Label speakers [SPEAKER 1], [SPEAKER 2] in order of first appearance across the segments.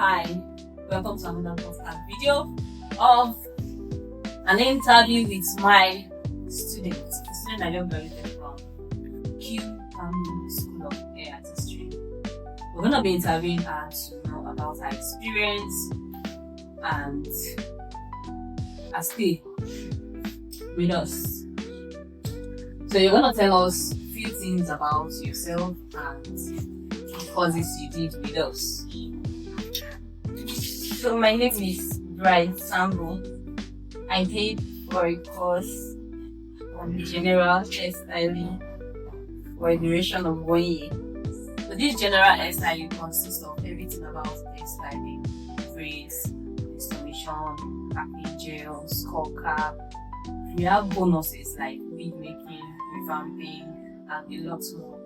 [SPEAKER 1] Hi, welcome to another podcast video of an interview with my student. The student I just graduated from Q-Bambi School of Hair Artistry. We're going to be interviewing her to know about her experience and her stay with us. So you're going to tell us a few things about yourself and courses you did with us.
[SPEAKER 2] So my name is Bright Sambo. I did for a course on general hairstyling for a duration of 1 year.
[SPEAKER 1] So this general hairstyling consists of everything about hairstyling: braids, restoration, capping gel, skull cap. We have bonuses like wig making, revamping, and a lot more.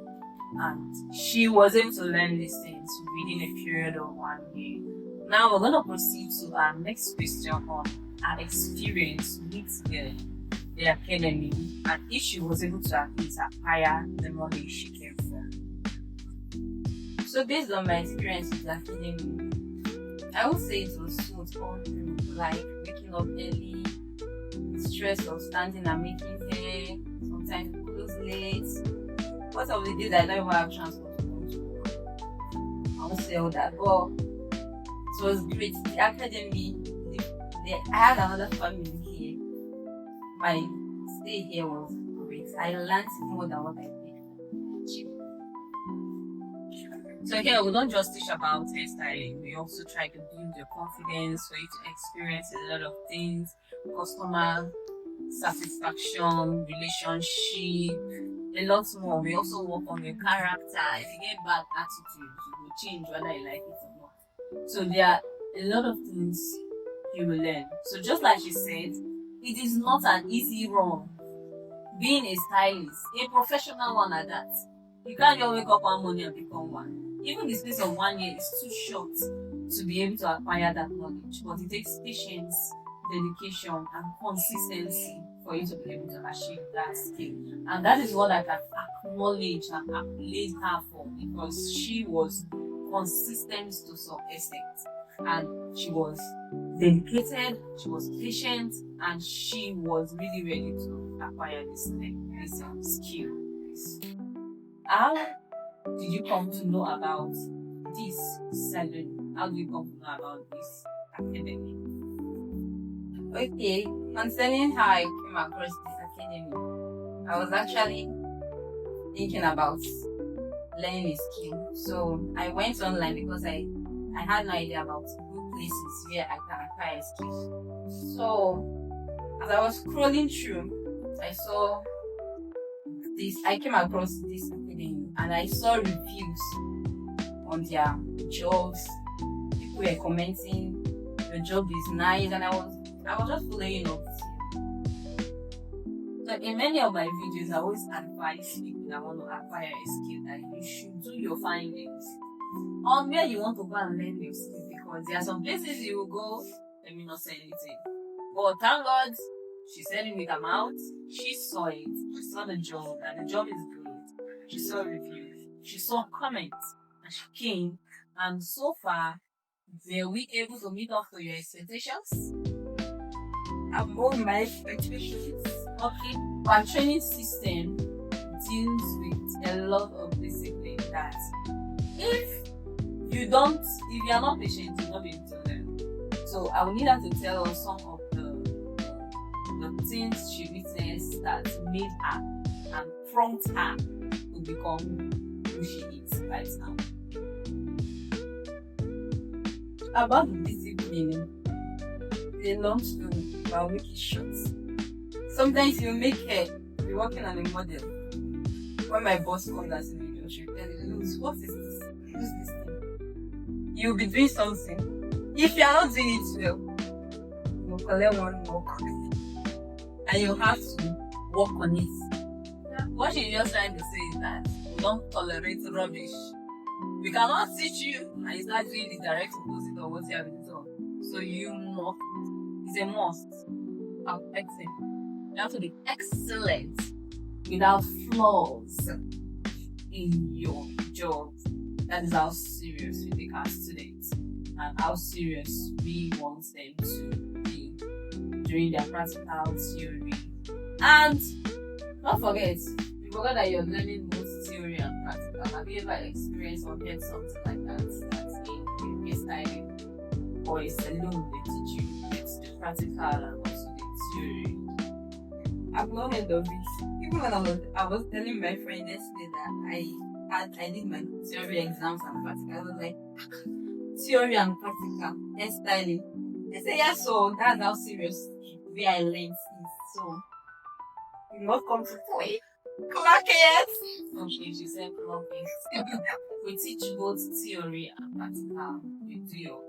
[SPEAKER 1] And she was able to learn these things within a period of 1 year. Now we're going to proceed to our next question on her experience with the academy and if she was able to at least acquire the knowledge she came for.
[SPEAKER 2] So based on my experience with the academy, I would say it was smooth all through, like waking up early, the stress of standing and making hair, sometimes close late. Most of the days I don't even have transport to go to work. I won't say all that, but it was great. The academy, I had another family here. My stay here was great. I learned more than what I paid.
[SPEAKER 1] So here we don't just teach about hairstyling, we also try to build your confidence for you to experience a lot of things: customer satisfaction, relationship, a lot more. We also work on your character. If you get bad attitude, you will change whether you like it or not. So there are a lot of things you will learn. So just like she said, it is not an easy run. Being a stylist, a professional one at that, you can't just wake up one morning and become one. Even the space of 1 year is too short to be able to acquire that knowledge. But it takes patience, dedication, and consistency for you to be able to achieve that skill. And that is what I can acknowledge and accolade her for, because she was consistent to some extent, and she was dedicated, she was patient, and she was really ready to acquire this skill. How did you come to know about this salon? How did you come to know about this academy?
[SPEAKER 2] Okay, concerning how I came across this academy, I was actually thinking about learning a skill. So I went online because I had no idea about good places where I can acquire a skill. So as I was scrolling through, I came across this academy and I saw reviews on their jobs. People were commenting, your job is nice, and I was just following up.
[SPEAKER 1] So in many of my videos, I always advise people that want to acquire a skill that you should do your findings on where you want to go and learn your skill, because there are some places you will go, let me not say anything. But thank God, she said it with her mouth. She saw it. She saw the job, and the job is good. She saw reviews. She saw comments, and she came. And so far, were we able to meet up to your expectations?
[SPEAKER 2] Above my expectations.
[SPEAKER 1] Okay, our training system deals with a lot of discipline that if you are not patient, you'll not be able to learn. So I will need her to tell us some of the things she witnessed that made her and prompt her to become who she is right now.
[SPEAKER 2] About the discipline, they long to but make it short. Sometimes you make hair, you're working on a model. When my boss comes and says, she'll tell you, what is this? Use this thing. You'll be doing something. If you're not doing it well, you'll collect one work. And you have to work on it.
[SPEAKER 1] Yeah. What she's just trying to say is that we don't tolerate rubbish. We cannot teach you and you start doing the direct opposite of what you have been taught. So you must. It's a must. Perfecting. You have to be excellent without flaws in your job. That is how serious we take our students. and how serious we want them to be during their practical theory. And don't forget, you forgot that you're learning both theory and practical. Have you ever experienced or heard something like that? That's in hairstyling or a salon they teach you it's the practical and also the theory.
[SPEAKER 2] I've not heard of it. Even when I was telling my friend yesterday that I did my theory exams and practical. I was like, theory and practical, hairstyling. They say yeah, so that's how serious where I learned is. So you not come to play. Clock it.
[SPEAKER 1] Okay, she said clock it. We teach both theory and practical. You do your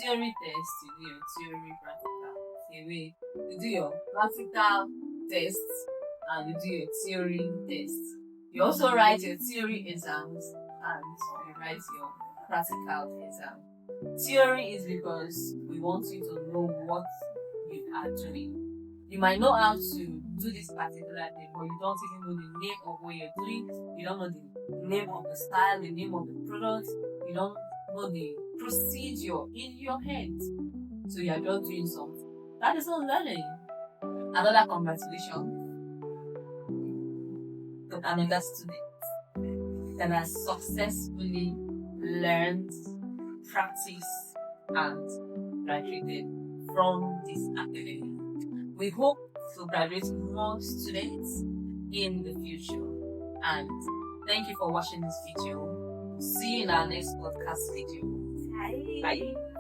[SPEAKER 1] theory test, you do your theory practical. You do your practical test and you do your theory test. You also write your theory exams and you write your practical exam. Theory is because we want you to know what you are doing. You might know how to do this particular thing, but you don't even know the name of what you're doing. You don't know the name of the style, the name of the product. You don't know the procedure in your head. So you're just doing something. That is not learning. Another congratulations to another student that has successfully learned, practiced, and graduated from this academy. We hope to graduate more students in the future. And thank you for watching this video. See you in our next podcast video.
[SPEAKER 2] Bye.
[SPEAKER 1] Bye.